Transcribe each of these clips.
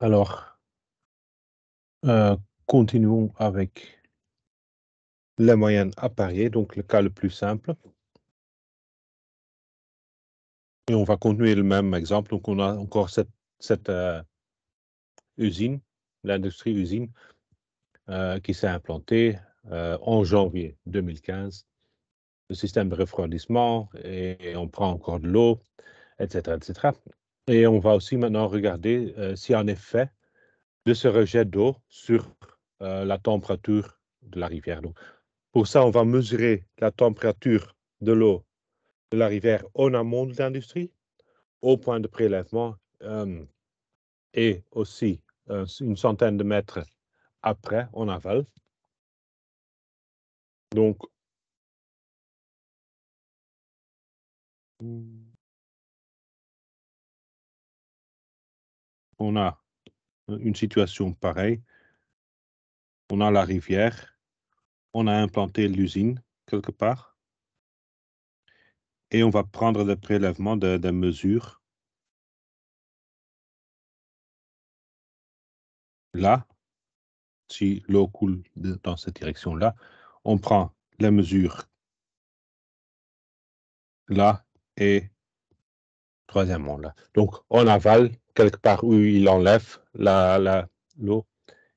Alors, continuons avec les moyennes à parier, donc le cas le plus simple. Et on va continuer le même exemple. Donc, on a encore cette usine, l'industrie usine, qui s'est implantée en janvier 2015. Le système de refroidissement, et on prend encore de l'eau, etc., etc. Et on va aussi maintenant regarder s'il y a un effet de ce rejet d'eau sur la température de la rivière. Donc, pour ça, on va mesurer la température de l'eau de la rivière en amont de l'industrie, au point de prélèvement, et aussi une centaine de mètres après, en aval. Donc, on a une situation pareille. On a la rivière, on a implanté l'usine quelque part, et on va prendre le prélèvement des mesures. Là, si l'eau coule dans cette direction-là, on prend les mesures là et troisièmement là. Donc, en aval, quelque part où il enlève l'eau,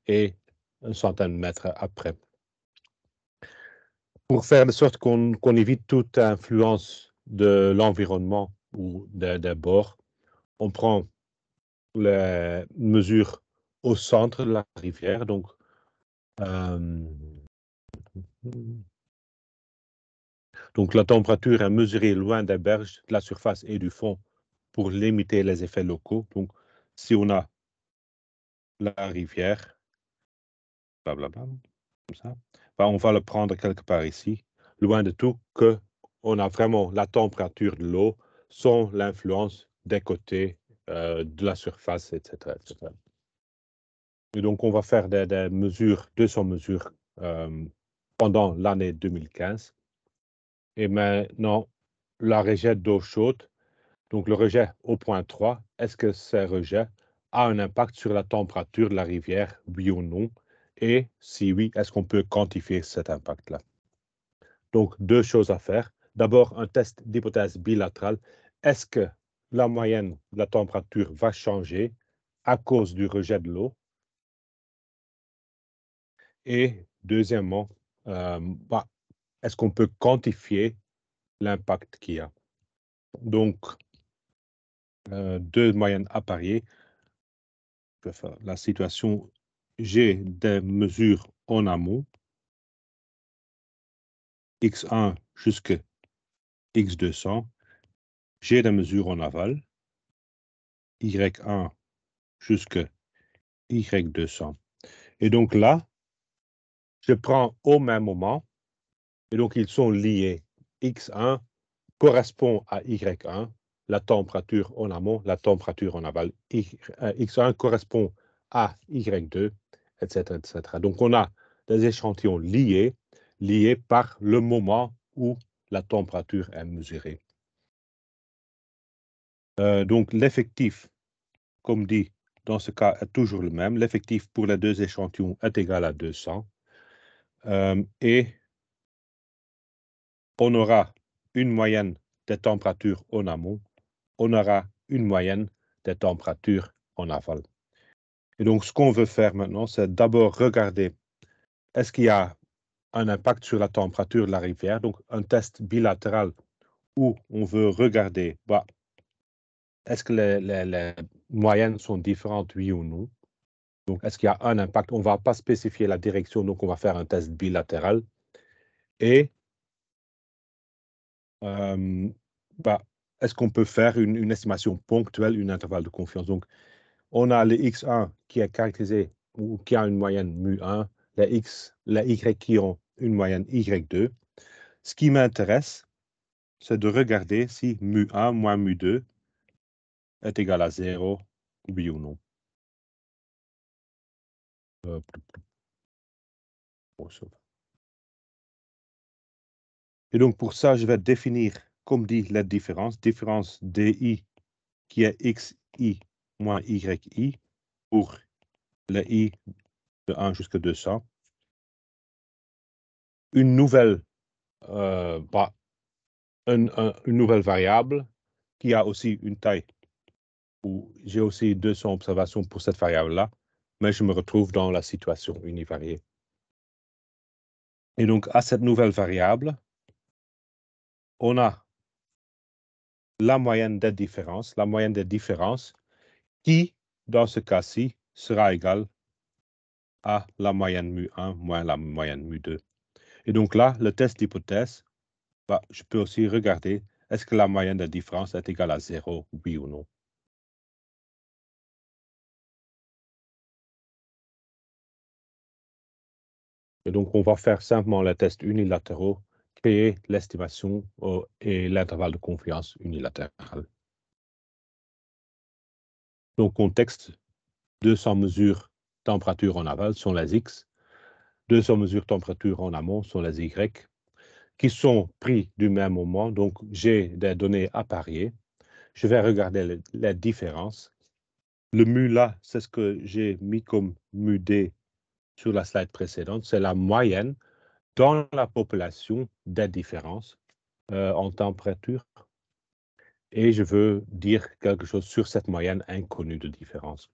et une centaine de mètres après. Pour faire de sorte qu'on évite toute influence de l'environnement ou des bords, on prend les mesures au centre de la rivière. Donc, la température est mesurée loin des berges, de la surface et du fond pour limiter les effets locaux. Donc, si on a la rivière, blablabla, comme ça, ben, on va le prendre quelque part ici, loin de tout, qu'on a vraiment la température de l'eau sans l'influence des côtés, de la surface, etc., etc. Et donc, on va faire des mesures, 200 mesures pendant l'année 2015. Et maintenant, la rejet d'eau chaude, donc le rejet au point 3, est-ce que ce rejet a un impact sur la température de la rivière, oui ou non? Et si oui, est-ce qu'on peut quantifier cet impact-là? Donc, deux choses à faire. D'abord, un test d'hypothèse bilatérale. Est-ce que la moyenne de la température va changer à cause du rejet de l'eau? Et deuxièmement, est-ce qu'on peut quantifier l'impact qu'il y a? Donc, deux moyennes à parier. Je vais faire la situation. J'ai des mesures en amont, X1 jusqu'à X200. J'ai des mesures en aval, Y1 jusqu'à Y200. Et donc là, je prends au même moment, et donc ils sont liés. X1 correspond à Y1, la température en amont, la température en aval. X1 correspond à Y2, etc., etc. Donc on a des échantillons liés par le moment où la température est mesurée. Donc l'effectif, comme dit dans ce cas, est toujours le même. L'effectif pour les deux échantillons est égal à 200. Et on aura une moyenne des températures en amont, on aura une moyenne des températures en aval. Et donc, ce qu'on veut faire maintenant, c'est d'abord regarder est-ce qu'il y a un impact sur la température de la rivière, donc un test bilatéral où on veut regarder est-ce que les moyennes sont différentes, oui ou non. Donc, est-ce qu'il y a un impact? On ne va pas spécifier la direction, donc on va faire un test bilatéral. Et est-ce qu'on peut faire une estimation ponctuelle, une intervalle de confiance? Donc, on a le X1 qui est caractérisé ou qui a une moyenne mu1, les Y qui ont une moyenne Y2. Ce qui m'intéresse, c'est de regarder si mu1 moins mu2 est égal à 0, oui ou non. Et donc, pour ça, je vais définir, comme dit, la différence. Différence DI qui est XI moins YI pour le i de 1 jusqu'à 200. Une nouvelle, une nouvelle variable qui a aussi une taille où j'ai aussi 200 observations pour cette variable-là, mais je me retrouve dans la situation univariée. Et donc, à cette nouvelle variable, on a la moyenne des différences. La moyenne des différences qui, dans ce cas-ci, sera égale à la moyenne mu1 moins la moyenne mu2. Et donc là, le test d'hypothèse, je peux aussi regarder, est-ce que la moyenne des différences est égale à 0, oui ou non. Et donc, on va faire simplement les tests unilatéraux, créer l'estimation et l'intervalle de confiance unilatéral. Donc, contexte, 200 mesures température en aval sont les X, 200 mesures température en amont sont les Y, qui sont pris du même moment. Donc, j'ai des données à parier. Je vais regarder les différences. Le mu là, c'est ce que j'ai mis comme mu D sur la slide précédente. C'est la moyenne dans la population des différences en température. Et je veux dire quelque chose sur cette moyenne inconnue de différence.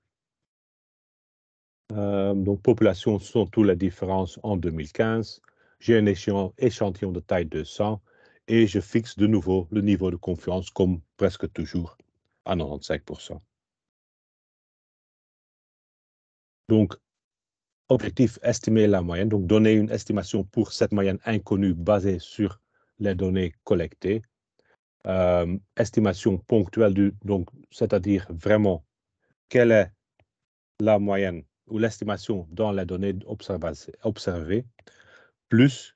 Donc, population sont toutes les différences en 2015. J'ai un échantillon de taille 200 et je fixe de nouveau le niveau de confiance comme presque toujours à 95%. Donc, objectif, estimer la moyenne, donc donner une estimation pour cette moyenne inconnue basée sur les données collectées. Estimation ponctuelle, donc, c'est-à-dire vraiment quelle est la moyenne ou l'estimation dans les données observées, plus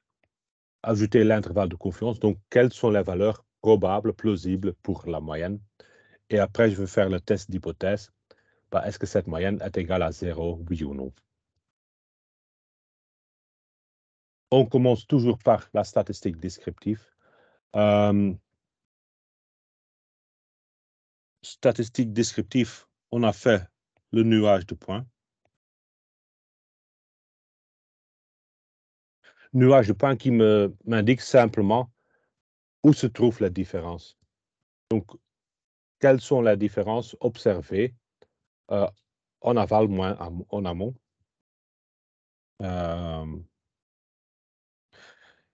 ajouter l'intervalle de confiance, donc quelles sont les valeurs probables, plausibles pour la moyenne. Et après, je vais faire le test d'hypothèse. Est-ce que cette moyenne est égale à 0, oui ou non? On commence toujours par la statistique descriptive. Statistique descriptive, on a fait le nuage de points. Nuage de points qui m'indique simplement où se trouve la différence. Donc, quelles sont les différences observées en aval moins en amont.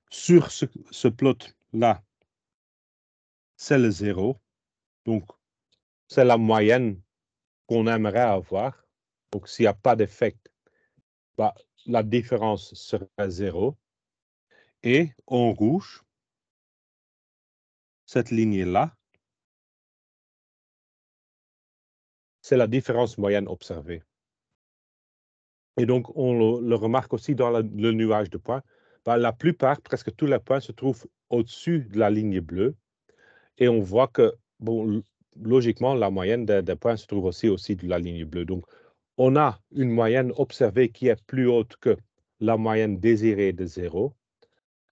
Sur ce plot-là, c'est le 0. Donc, c'est la moyenne qu'on aimerait avoir. Donc, s'il n'y a pas d'effet, la différence serait 0. Et en rouge, cette ligne-là, c'est la différence moyenne observée. Et donc, on le remarque aussi dans le nuage de points. La plupart, presque tous les points se trouvent au-dessus de la ligne bleue. Et on voit que, bon, logiquement, la moyenne des points se trouve aussi de la ligne bleue. Donc, on a une moyenne observée qui est plus haute que la moyenne désirée de 0.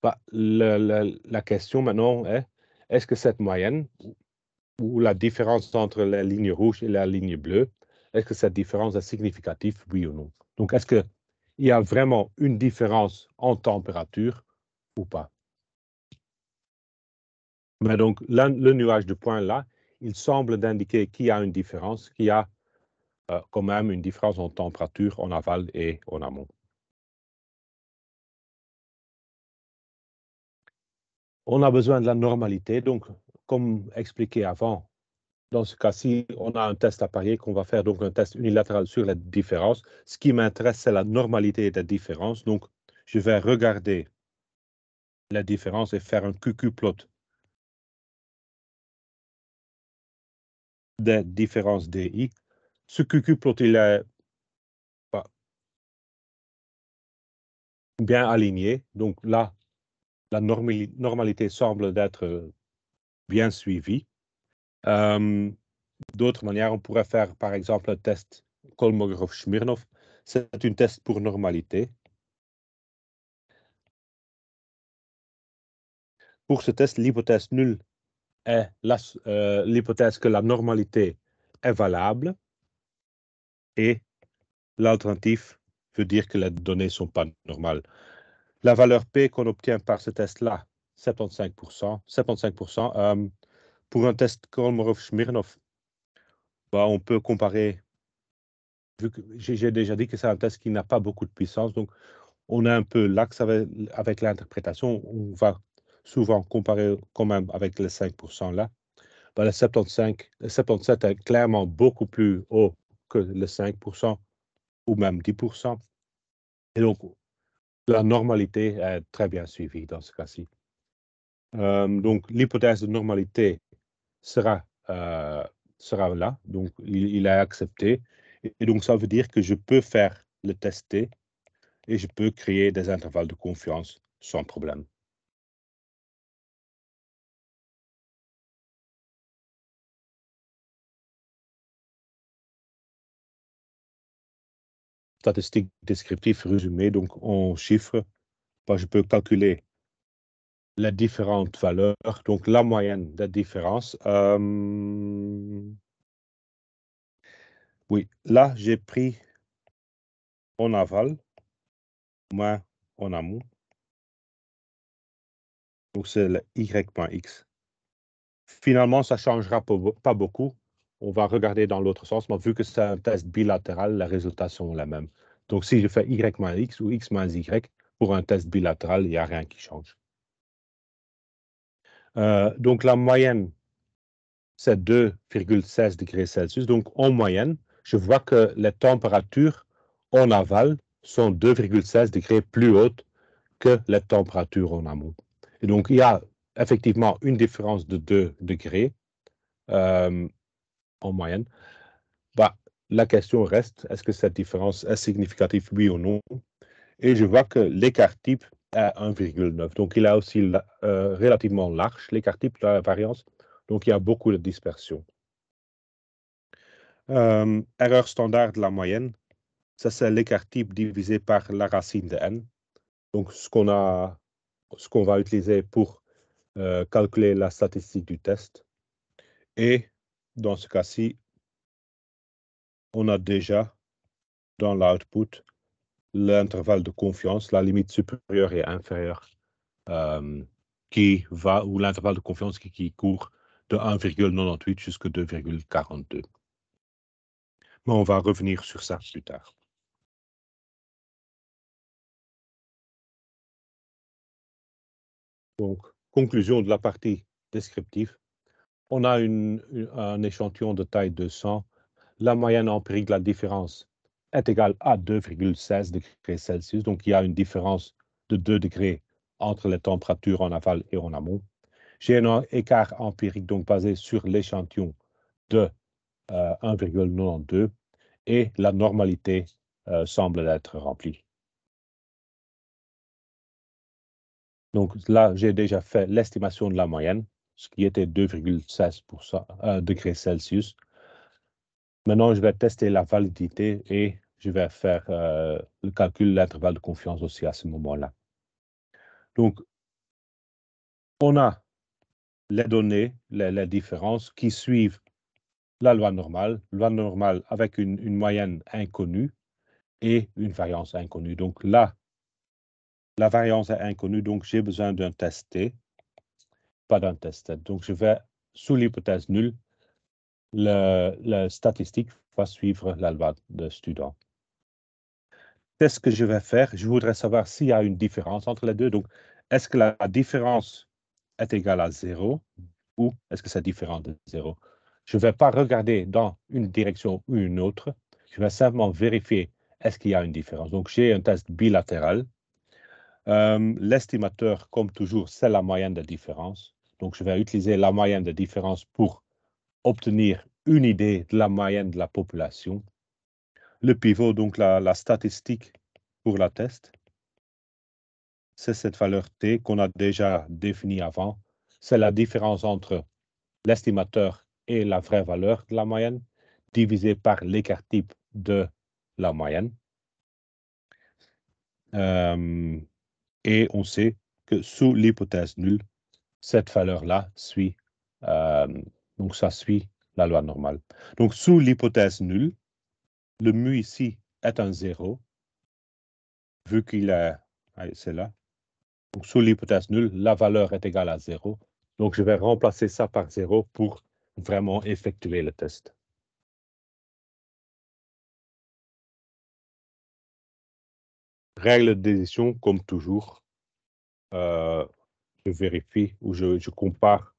La question maintenant est, est-ce que cette moyenne, ou la différence entre la ligne rouge et la ligne bleue, est-ce que cette différence est significative, oui ou non? Donc, est-ce qu'il y a vraiment une différence en température ou pas? Mais donc, le nuage de points là, il semble indiquer qu'il y a une différence, qu'il y a quand même une différence en température en aval et en amont. On a besoin de la normalité. Donc, comme expliqué avant, dans ce cas-ci, on a un test à parier qu'on va faire, donc un test unilatéral sur la différence. Ce qui m'intéresse, c'est la normalité des différences. Donc, je vais regarder la différence et faire un QQ-plot des différences DI. Ce QQ-plot, il est bien aligné. Donc là, la normalité semble d'être bien suivie. D'autres manières, on pourrait faire par exemple un test Kolmogorov-Smirnov. C'est un test pour normalité. Pour ce test, l'hypothèse nulle est l'hypothèse que la normalité est valable. Et l'alternative veut dire que les données ne sont pas normales. La valeur P qu'on obtient par ce test-là, 75%, pour un test Kolmogorov-Smirnov, bah, on peut comparer, vu que j'ai déjà dit que c'est un test qui n'a pas beaucoup de puissance, donc on a un peu l'axe avec l'interprétation. On va souvent comparer quand même avec les 5% là. Bah, le 77 est clairement beaucoup plus haut que le 5% ou même 10%. Et donc, la normalité est très bien suivie dans ce cas-ci. Donc, l'hypothèse de normalité sera là. Donc, il est accepté. Et donc, ça veut dire que je peux faire le tester et je peux créer des intervalles de confiance sans problème. Statistique descriptive résumée, donc en chiffres, bah, je peux calculer les différentes valeurs, donc la moyenne des différences. Oui, là, j'ai pris en aval moins en amont. Donc, c'est le y.x. Finalement, ça ne changera pas beaucoup. On va regarder dans l'autre sens, mais vu que c'est un test bilatéral, les résultats sont les mêmes. Donc, si je fais y moins x ou x moins y, pour un test bilatéral, il n'y a rien qui change. Donc, la moyenne, c'est 2,16 degrés Celsius. Donc, en moyenne, je vois que les températures en aval sont 2,16 degrés plus hautes que les températures en amont. Et donc, il y a effectivement une différence de 2 degrés en moyenne. Bah, la question reste, est-ce que cette différence est significative, oui ou non? Et je vois que l'écart type est 1,9. Donc, il est aussi relativement large, l'écart type de la variance. Donc, il y a beaucoup de dispersion. Erreur standard de la moyenne, ça c'est l'écart type divisé par la racine de n. Donc, ce qu'on va utiliser pour calculer la statistique du test. Et dans ce cas-ci, on a déjà dans l'output l'intervalle de confiance, la limite supérieure et inférieure ou l'intervalle de confiance qui court de 1,98 jusqu'à 2,42. Mais on va revenir sur ça plus tard. Donc, conclusion de la partie descriptive. On a un échantillon de taille 200. La moyenne empirique de la différence est égale à 2,16 degrés Celsius. Donc, il y a une différence de 2 degrés entre les températures en aval et en amont. J'ai un écart empirique donc basé sur l'échantillon de 1,92 et la normalité semble être remplie. Donc là, j'ai déjà fait l'estimation de la moyenne, ce qui était 2,16 degrés Celsius. Maintenant, je vais tester la validité et je vais faire le calcul de l'intervalle de confiance aussi à ce moment-là. Donc, on a les données, les différences qui suivent la loi normale avec une moyenne inconnue et une variance inconnue. Donc là, la variance est inconnue, donc j'ai besoin d'un test T, pas d'un test T. Donc je vais, sous l'hypothèse nulle, la statistique va suivre la loi de Student. C'est ce que je vais faire. Je voudrais savoir s'il y a une différence entre les deux. Donc, est-ce que la différence est égale à 0 ou est-ce que c'est différent de 0? Je ne vais pas regarder dans une direction ou une autre. Je vais simplement vérifier est-ce qu'il y a une différence. Donc, j'ai un test bilatéral. L'estimateur, comme toujours, c'est la moyenne de différence. Donc, je vais utiliser la moyenne de différence pour obtenir une idée de la moyenne de la population. Le pivot, donc la statistique pour la test, c'est cette valeur T qu'on a déjà définie avant. C'est la différence entre l'estimateur et la vraie valeur de la moyenne, divisé par l'écart type de la moyenne. Et on sait que sous l'hypothèse nulle, cette valeur-là suit, donc ça suit la loi normale. Donc sous l'hypothèse nulle, le mu ici est un 0, vu qu'il est, c'est là. Donc, sous l'hypothèse nulle, la valeur est égale à 0. Donc, je vais remplacer ça par 0 pour vraiment effectuer le test. Règle d'addition, comme toujours. Je vérifie ou je compare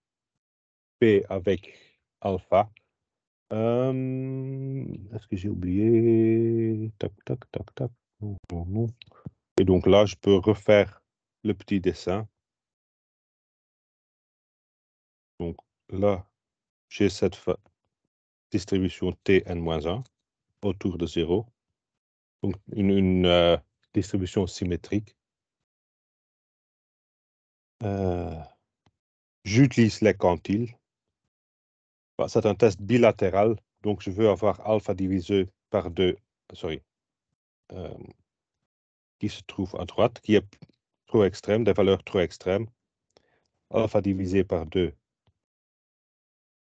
P avec alpha. Est-ce que j'ai oublié? Tac, tac, tac, tac. Non, non, non. Et donc là, je peux refaire le petit dessin. Donc là, j'ai cette distribution Tn-1 autour de 0. Donc une distribution symétrique. J'utilise les quantiles. C'est un test bilatéral, donc je veux avoir alpha divisé par 2, qui se trouve à droite, qui est trop extrême, des valeurs trop extrêmes. Alpha divisé par 2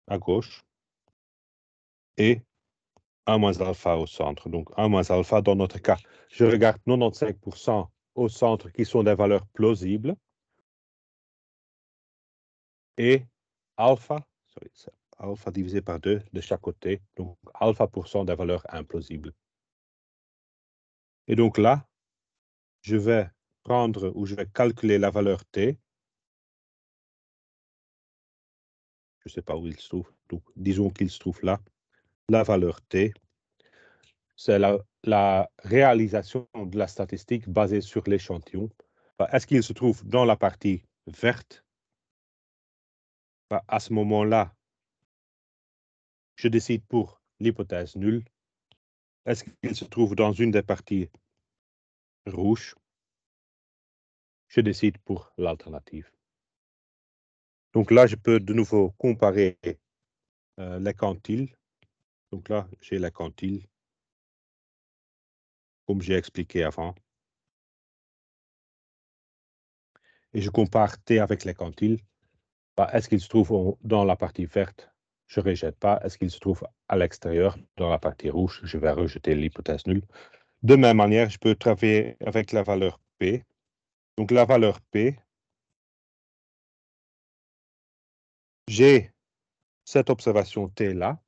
à gauche. Et 1 moins alpha au centre. Donc 1 moins alpha, dans notre cas, je regarde 95% au centre qui sont des valeurs plausibles. Et alpha, c'est alpha divisé par 2 de chaque côté. Donc alpha % des valeurs implausibles. Et donc là, je vais prendre ou je vais calculer la valeur t. Je ne sais pas où il se trouve. Donc disons qu'il se trouve là. La valeur t, c'est la réalisation de la statistique basée sur l'échantillon. Est-ce qu'il se trouve dans la partie verte? À ce moment-là, je décide pour l'hypothèse nulle. Est-ce qu'il se trouve dans une des parties rouges? Je décide pour l'alternative. Donc là, je peux de nouveau comparer les quantiles. Donc là, j'ai les quantiles, comme j'ai expliqué avant. Et je compare T avec les quantiles. Est-ce qu'il se trouve dans la partie verte? Je ne rejette pas. Est-ce qu'il se trouve à l'extérieur, dans la partie rouge? Je vais rejeter l'hypothèse nulle. De même manière, je peux travailler avec la valeur P. Donc la valeur P, j'ai cette observation T là.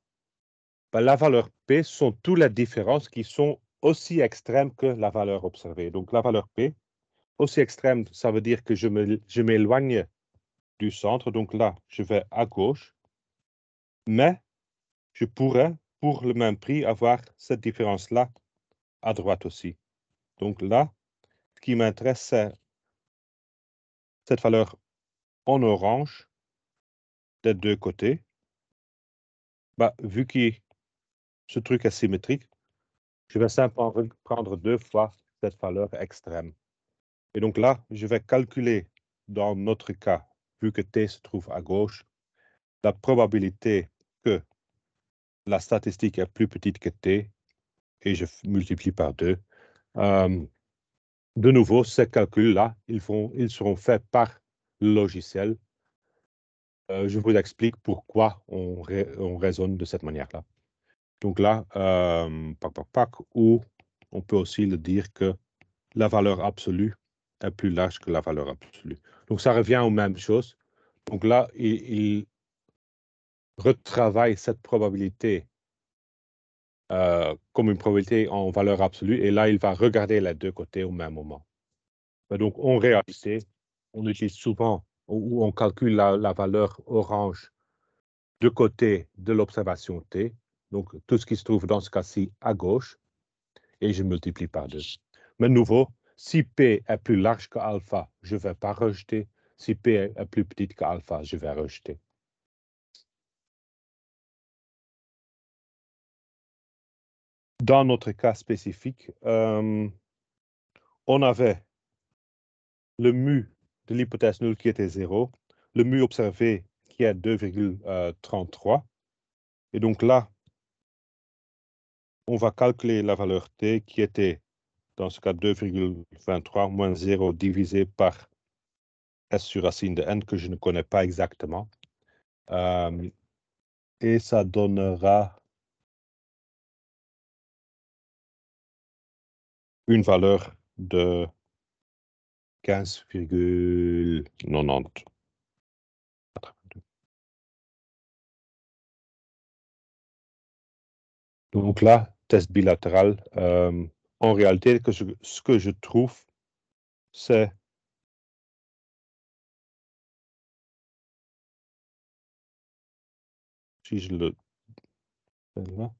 La valeur P sont toutes les différences qui sont aussi extrêmes que la valeur observée. Donc la valeur P, aussi extrême, ça veut dire que je m'éloigne du centre. Donc là, je vais à gauche. Mais je pourrais, pour le même prix, avoir cette différence-là à droite aussi. Donc là, ce qui m'intéresse, c'est cette valeur en orange des deux côtés. Vu que ce truc est symétrique, je vais simplement prendre 2 fois cette valeur extrême. Et donc là, je vais calculer, dans notre cas, vu que t se trouve à gauche, la probabilité que la statistique est plus petite que t, et je multiplie par 2. De nouveau, ces calculs-là, ils seront faits par le logiciel. Je vous explique pourquoi on raisonne de cette manière-là. Donc là, ou on peut aussi le dire que la valeur absolue est plus large que la valeur absolue. Donc ça revient aux mêmes choses. Donc là, il retravaille cette probabilité comme une probabilité en valeur absolue, et là, il va regarder les deux côtés au même moment. Donc, en réalité, on utilise souvent, ou on calcule la valeur orange de côté de l'observation T, donc tout ce qui se trouve dans ce cas-ci à gauche, et je multiplie par 2. Mais nouveau, si P est plus large que alpha, je ne vais pas rejeter. Si P est plus petite que alpha, je vais rejeter. Dans notre cas spécifique, on avait le mu de l'hypothèse nulle qui était 0, le mu observé qui est 2,33. Et donc là, on va calculer la valeur t qui était, dans ce cas, 2,23 moins 0 divisé par s sur racine de n que je ne connais pas exactement. Et ça donnera une valeur de 15,90. Donc là, test bilatéral. En réalité, ce que je trouve, c'est si je le fais là,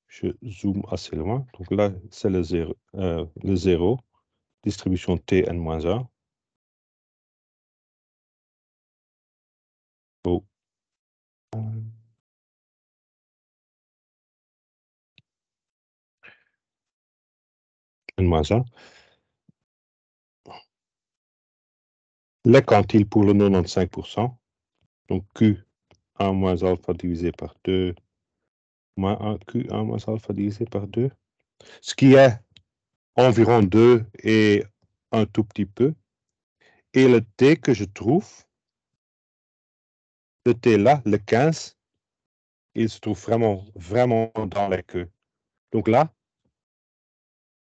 je zoome assez loin. Donc là, c'est le 0, distribution Tn-1. Oh. N-1. Les quantiles pour le 95%. Donc Q1 moins alpha divisé par 2 moins 1 Q1 moins alpha divisé par 2. Ce qui est environ 2 et un tout petit peu. Et le T que je trouve, le T là, le 15, il se trouve vraiment dans la queue. Donc là,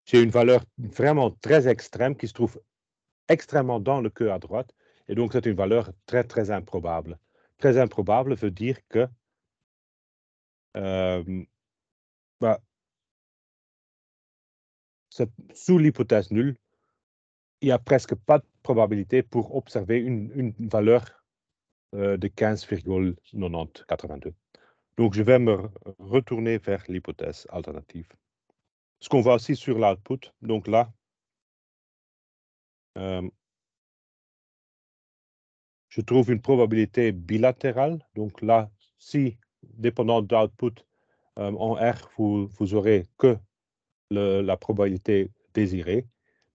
j'ai une valeur vraiment très extrême qui se trouve extrêmement dans le queue à droite. Et donc, c'est une valeur très improbable. Très improbable veut dire que bah, sous l'hypothèse nulle, il n'y a presque pas de probabilité pour observer une valeur de 15,9082. Donc, je vais me retourner vers l'hypothèse alternative. Ce qu'on voit aussi sur l'output, donc là, je trouve une probabilité bilatérale. Donc là, si, dépendant de l'output, en R, vous aurez que la probabilité désirée.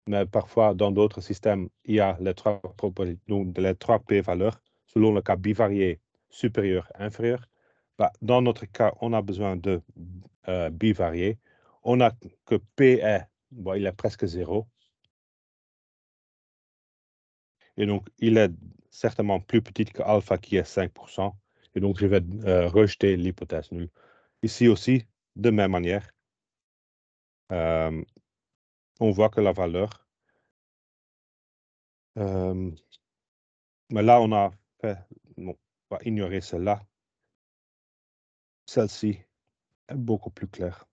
Mais parfois, dans d'autres systèmes, il y a les trois P valeurs, selon le cas bivarié supérieur, inférieur. Bah, dans notre cas, on a besoin de bivarié. On a que P est, bon, il est presque 0. Et donc, il est certainement plus petit que alpha qui est 5%. Et donc, je vais rejeter l'hypothèse nulle. Ici aussi, de même manière, on voit que la valeur, mais là, on a fait, bon, on va ignorer celle-là. Celle-ci est beaucoup plus claire,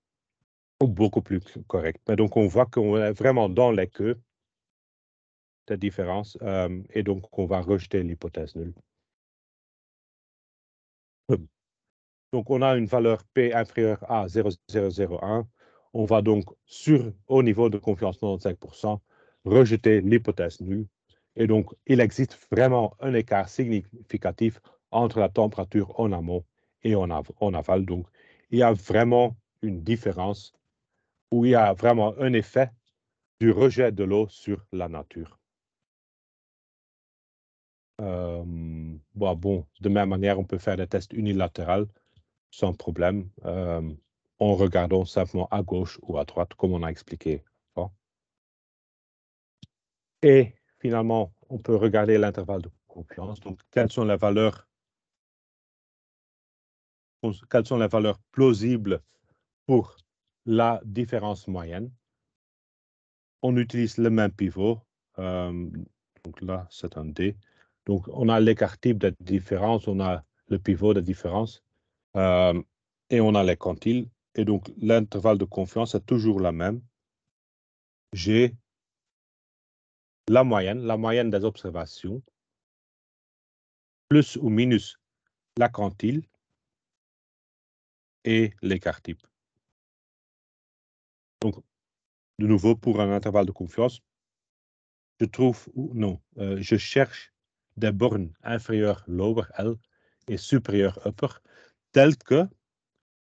ou beaucoup plus correcte. Mais donc, on voit qu'on est vraiment dans les queues de différence, et donc, on va rejeter l'hypothèse nulle. Donc, on a une valeur P inférieure à 0,001. On va donc, au niveau de confiance 95%, rejeter l'hypothèse nulle. Et donc, il existe vraiment un écart significatif entre la température en amont et en aval. Donc, il y a vraiment une différence où il y a vraiment un effet du rejet de l'eau sur la nature. Bon, de même manière, on peut faire des tests unilatéraux sans problème, en regardant simplement à gauche ou à droite, comme on a expliqué. Bon. Et finalement, on peut regarder l'intervalle de confiance. Donc, quelles sont les valeurs plausibles pour la différence moyenne? On utilise le même pivot. Donc là, c'est un D. Donc, on a l'écart type de différence, on a le pivot de différence, et on a les quantiles. Et donc, l'intervalle de confiance est toujours la même. J'ai la moyenne des observations, plus ou minus la quantile et l'écart type. Donc, de nouveau, pour un intervalle de confiance, je cherche des bornes inférieures lower L et supérieures upper, telles que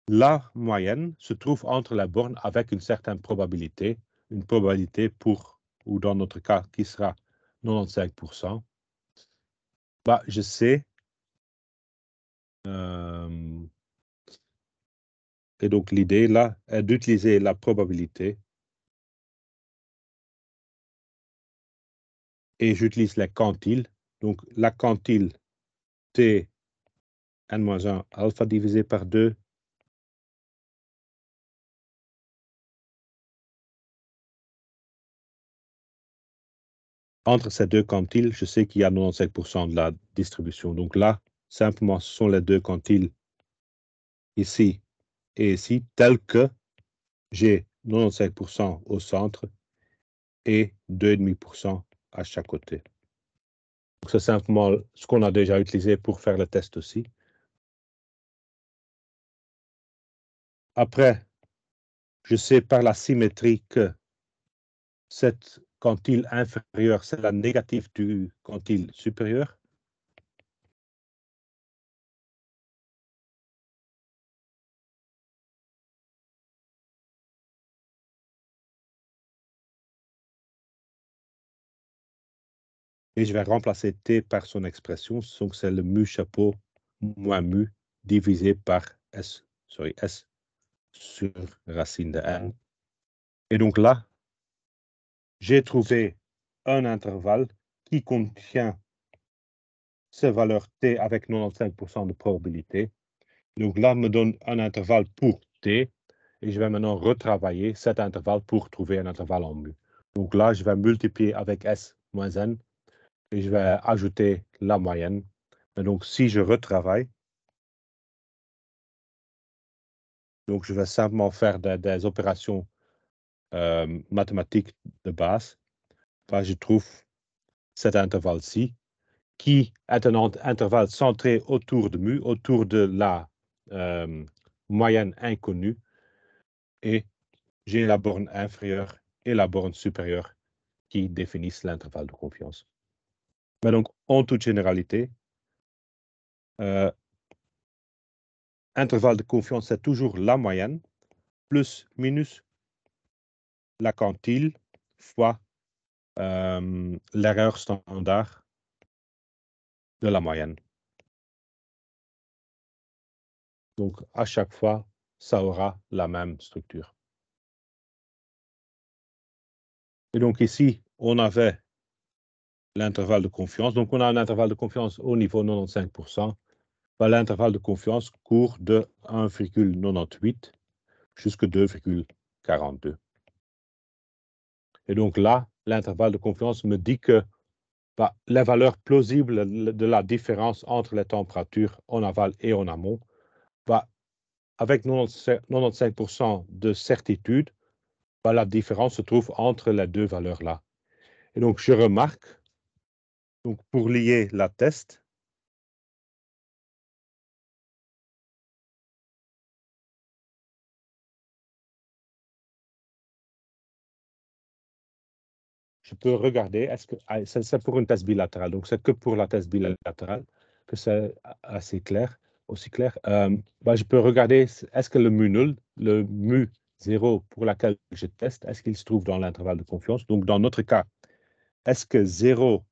la moyenne se trouve entre la borne avec une certaine probabilité, ou dans notre cas, qui sera 95%. Bah, je sais, et donc l'idée là est d'utiliser la probabilité, et j'utilise la quantile. Donc la quantile T n-1 alpha divisé par 2. Entre ces deux quantiles, je sais qu'il y a 95% de la distribution. Donc là, simplement, ce sont les deux quantiles ici et ici, tels que j'ai 95% au centre et 2,5% à chaque côté. C'est simplement ce qu'on a déjà utilisé pour faire le test aussi. Après, je sais par la symétrie que cette quantile inférieure, c'est la négative du quantile supérieur. Et je vais remplacer T par son expression, donc c'est le mu chapeau moins mu divisé par S sur racine de n. Et donc là, j'ai trouvé un intervalle qui contient ces valeurs T avec 95% de probabilité. Donc là, me donne un intervalle pour T, et je vais maintenant retravailler cet intervalle pour trouver un intervalle en mu. Donc là, je vais multiplier avec S moins n, et je vais ajouter la moyenne. Et donc, si je retravaille, donc je vais simplement faire des opérations mathématiques de base. Là, je trouve cet intervalle-ci, qui est un intervalle centré autour de mu, autour de la moyenne inconnue, et j'ai la borne inférieure et la borne supérieure qui définissent l'intervalle de confiance. Mais donc, en toute généralité, intervalle de confiance, c'est toujours la moyenne, plus, minus, la quantile, fois l'erreur standard de la moyenne. Donc, à chaque fois, ça aura la même structure. Et donc ici, on avait l'intervalle de confiance. Donc, on a un intervalle de confiance au niveau 95%. L'intervalle de confiance court de 1,98 jusqu'à 2,42. Et donc là, l'intervalle de confiance me dit que la valeur plausible de la différence entre les températures en aval et en amont, avec 95% de certitude, la différence se trouve entre les deux valeurs-là. Et donc, je remarque, donc pour lier la test, je peux regarder, est-ce que c'est pour une test bilatérale, donc c'est que pour la test bilatérale que c'est assez clair, aussi clair. Je peux regarder, est-ce que le mu nul, le mu 0 pour laquelle je teste, est-ce qu'il se trouve dans l'intervalle de confiance? Donc, dans notre cas, est-ce que 0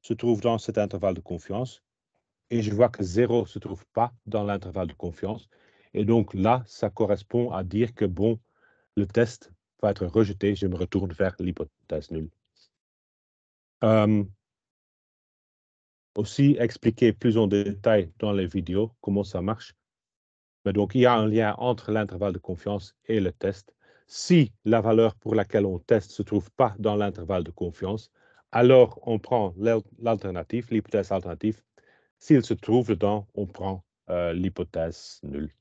se trouve dans cet intervalle de confiance? Et je vois que 0 ne se trouve pas dans l'intervalle de confiance. Et donc là, ça correspond à dire que, bon, le test va être rejeté. Je me retourne vers l'hypothèse nulle. Aussi expliquer plus en détail dans les vidéos comment ça marche. Mais donc, il y a un lien entre l'intervalle de confiance et le test. Si la valeur pour laquelle on teste ne se trouve pas dans l'intervalle de confiance, alors on prend l'alternative, l'hypothèse alternative. S'il se trouve dedans, on prend l'hypothèse nulle.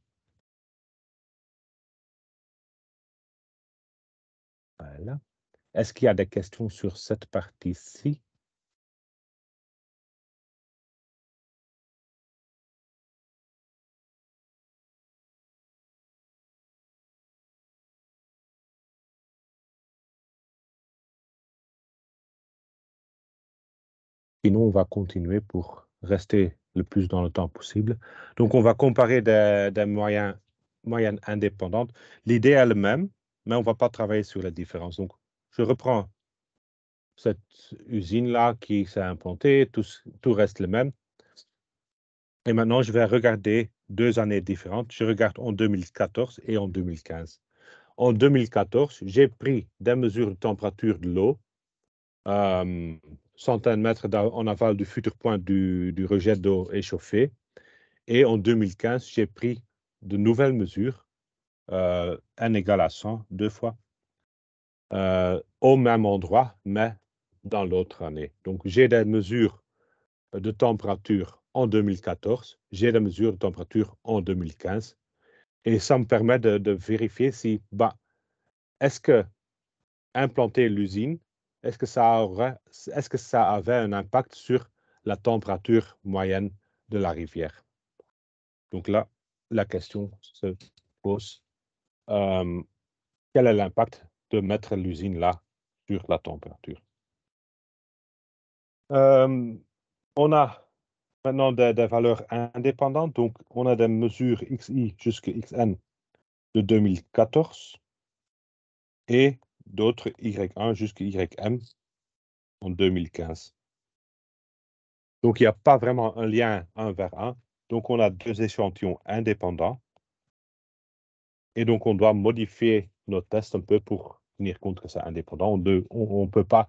Voilà. Est-ce qu'il y a des questions sur cette partie-ci? Sinon, on va continuer pour rester le plus dans le temps possible. Donc, on va comparer des moyennes indépendantes. L'idée est la même, mais on ne va pas travailler sur la différence. Donc, je reprends cette usine-là qui s'est implantée, tout reste le même. Et maintenant, je vais regarder 2 années différentes. Je regarde en 2014 et en 2015. En 2014, j'ai pris des mesures de température de l'eau, centaines de mètres en aval du futur point du rejet d'eau échauffée. Et en 2015, j'ai pris de nouvelles mesures, n égale à 100, 2 fois, au même endroit, mais dans l'autre année. Donc, j'ai des mesures de température en 2014, j'ai des mesures de température en 2015, et ça me permet de vérifier si, est-ce que implanter l'usine, est-ce que ça avait un impact sur la température moyenne de la rivière? Donc là, la question se pose, quel est l'impact de mettre l'usine là sur la température? On a maintenant des valeurs indépendantes, donc on a des mesures XI jusqu'à XN de 2014 et d'autres Y1 jusqu'à YM en 2015. Donc, il n'y a pas vraiment un lien 1 vers 1. Donc, on a 2 échantillons indépendants. Et donc, on doit modifier nos tests un peu pour tenir compte que c'est indépendant. On ne peut pas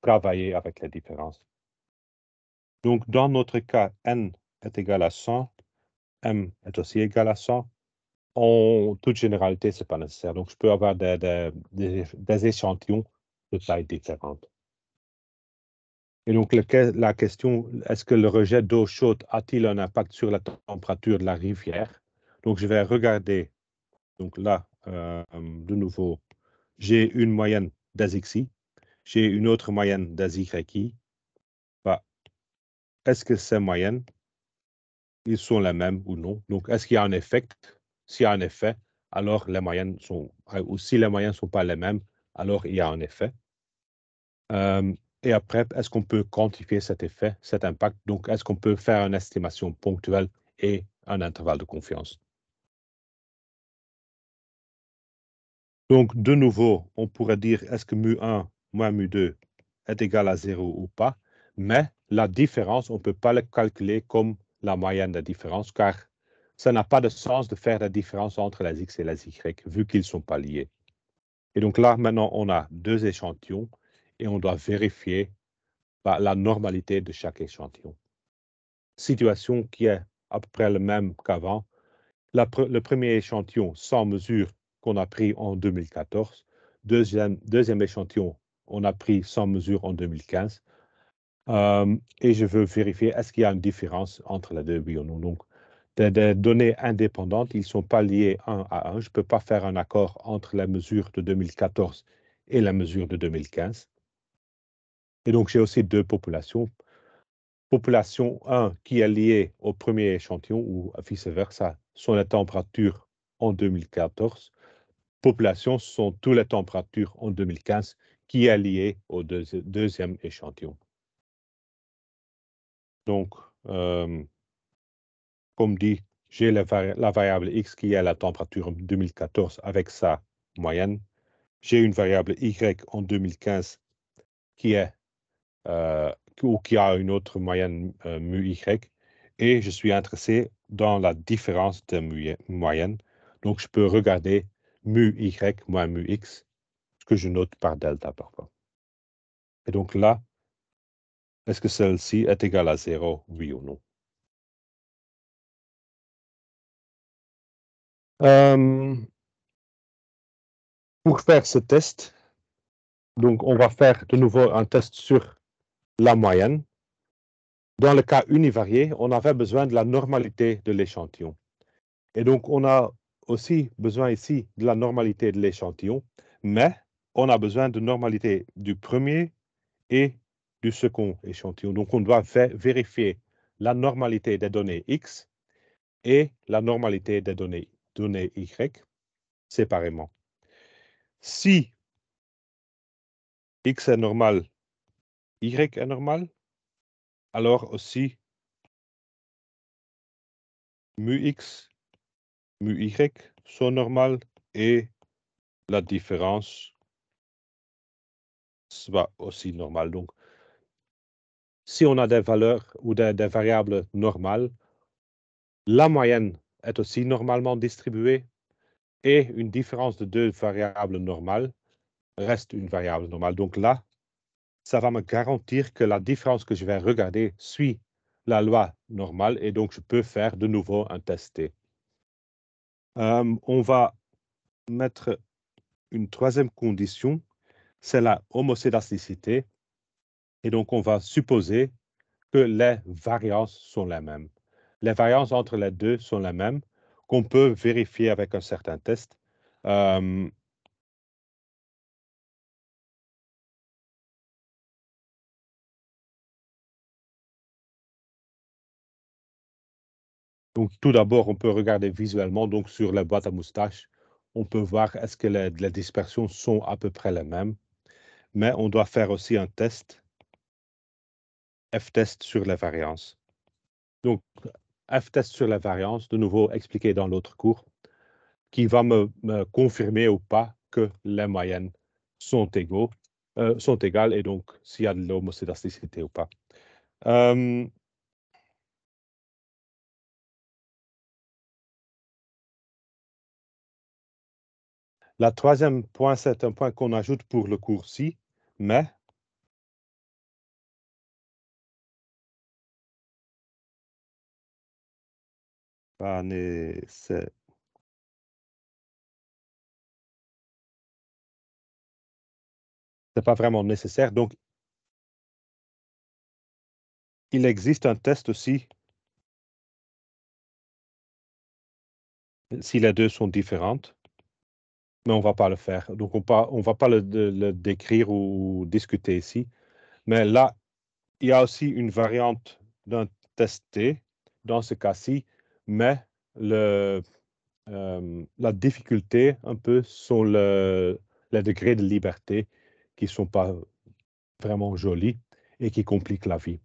travailler avec les différences. Donc, dans notre cas, N est égal à 100, M est aussi égal à 100. En toute généralité, ce n'est pas nécessaire. Donc, je peux avoir des échantillons de taille différente. Et donc, la question, est-ce que le rejet d'eau chaude a-t-il un impact sur la température de la rivière? Donc, je vais regarder. Donc là, de nouveau, j'ai une moyenne des XI, j'ai une autre moyenne des YI. Est-ce que ces moyennes, ils sont les mêmes ou non? Donc, est-ce qu'il y a un effet? S'il y a un effet, alors les moyennes sont, ou si les moyennes ne sont pas les mêmes, alors il y a un effet. Et après, est-ce qu'on peut quantifier cet effet, cet impact? Donc, est-ce qu'on peut faire une estimation ponctuelle et un intervalle de confiance? Donc, de nouveau, on pourrait dire, est-ce que mu1 moins mu2 est égal à 0 ou pas? Mais la différence, on ne peut pas le calculer comme la moyenne de différence, car ça n'a pas de sens de faire la différence entre les x et les y, vu qu'ils ne sont pas liés. Et donc là, maintenant, on a 2 échantillons et on doit vérifier la normalité de chaque échantillon. Situation qui est à peu près le même qu'avant. Le premier échantillon sans mesure qu'on a pris en 2014. Deuxième échantillon, on a pris sans mesure en 2015. Et je veux vérifier est-ce qu'il y a une différence entre les deux, oui ou non. Donc, des données indépendantes, ils ne sont pas liés un à un. Je ne peux pas faire un accord entre la mesure de 2014 et la mesure de 2015. Et donc, j'ai aussi 2 populations. Population 1 qui est liée au premier échantillon ou vice-versa sont les températures en 2014. Population sont toutes les températures en 2015 qui est liée au deuxième échantillon. Donc, comme dit, j'ai la variable x qui est la température en 2014 avec sa moyenne. J'ai une variable y en 2015 qui est ou qui a une autre moyenne mu y, et je suis intéressé dans la différence des moyennes. Donc, je peux regarder mu y moins mu x, ce que je note par delta parfois. Et donc là, est-ce que celle-ci est égale à 0, oui ou non? Pour faire ce test, donc on va faire de nouveau un test sur la moyenne. Dans le cas univarié, on avait besoin de la normalité de l'échantillon. Et donc, on a aussi besoin ici de la normalité de l'échantillon, mais on a besoin de normalité du premier et du second échantillon. Donc, on doit vérifier la normalité des données X et la normalité des données Y séparément. Si X est normal, Y est normal, alors aussi mu X, mu Y sont normales et la différence sera aussi normale. Donc, si on a des valeurs ou des variables normales, la moyenne est aussi normalement distribuée et une différence de 2 variables normales reste une variable normale. Donc là, ça va me garantir que la différence que je vais regarder suit la loi normale et donc je peux faire de nouveau un test T. On va mettre une troisième condition, c'est la homocédasticité. Et donc, on va supposer que les variances sont les mêmes. Les variances entre les deux sont les mêmes, qu'on peut vérifier avec un certain test. Donc, tout d'abord, on peut regarder visuellement, donc sur la boîte à moustache, on peut voir est-ce que les dispersions sont à peu près les mêmes. Mais on doit faire aussi un test, F-test sur les variances. Donc, F-test sur les variances, de nouveau expliqué dans l'autre cours, qui va me confirmer ou pas que les moyennes sont égales et donc s'il y a de l'homocédasticité ou pas. La troisième point, c'est un point qu'on ajoute pour le cours-ci, mais c'est pas vraiment nécessaire. Donc, il existe un test aussi si les deux sont différentes, mais on ne va pas le faire. Donc, on ne va pas le décrire ou discuter ici. Mais là, il y a aussi une variante d'un test T dans ce cas-ci, mais la difficulté un peu sont les degrés de liberté qui ne sont pas vraiment jolis et qui compliquent la vie.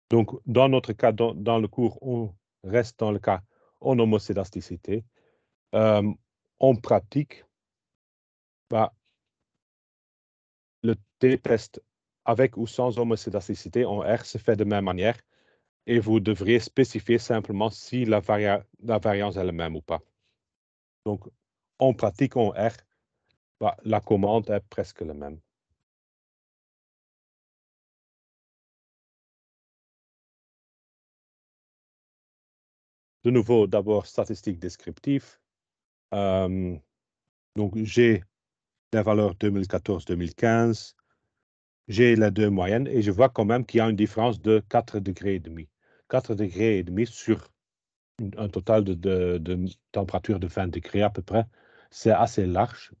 Donc, dans notre cas, dans le cours, on reste dans le cas en homocédasticité. En pratique, bah, le T-test avec ou sans homocédasticité en R se fait de même manière et vous devriez spécifier simplement si la variance est la même ou pas. Donc, en pratique, en R, bah, la commande est presque la même. De nouveau, d'abord, statistiques descriptives. Donc, j'ai les valeurs 2014-2015. J'ai les deux moyennes et je vois quand même qu'il y a une différence de 4 degrés et demi. 4 degrés et demi sur un total de température de 20 degrés à peu près. C'est assez large.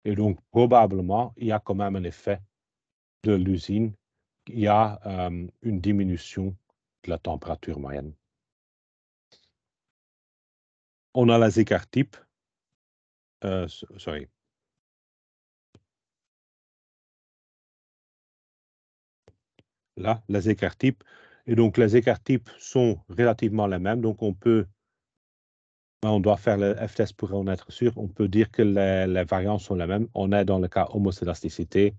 Et donc, probablement, il y a quand même un effet de l'usine. Il y a une diminution de la température moyenne. On a les écarts types. Sorry. Là, les écarts types. Et donc, les écarts types sont relativement les mêmes. Donc, on doit faire le F-test pour en être sûr. On peut dire que les variances sont les mêmes. On est dans le cas homocédasticité